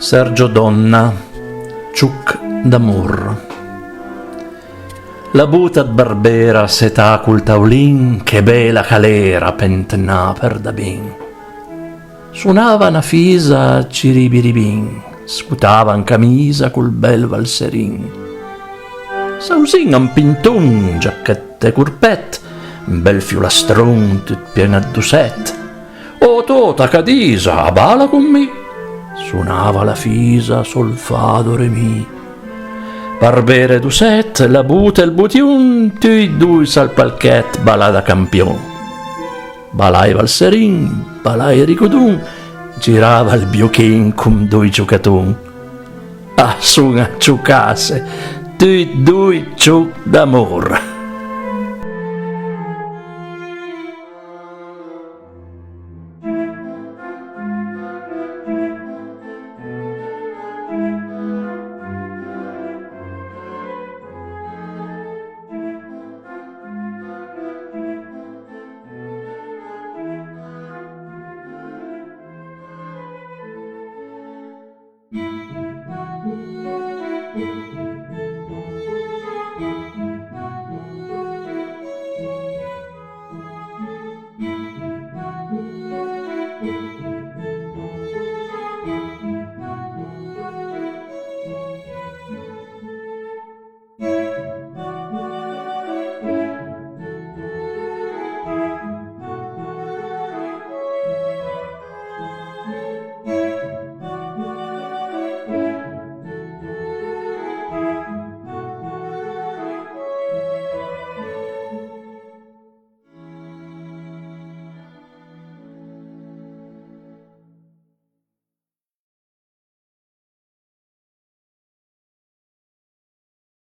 Sergio Donna, Ciuc d'amor. La buta barbera setà col taulin, che bella calera pentna per da bin. Suonava una fisa ciribiribin, scutava in camisa col bel valserin. Sausin un pintun, giacchette curpet, un bel fiulastron tut pieno d'uset. O tota cadisa, a bala con me. Suonava la fisa, sol fa do re mi. Barbere d'uset, la buta e il butiun, tui due al palchet, balà da campion. Balai valserin, balai ricodun, girava il biochin cum due giocatun. Ah, su a ciucase, tui due ciuc d'amor.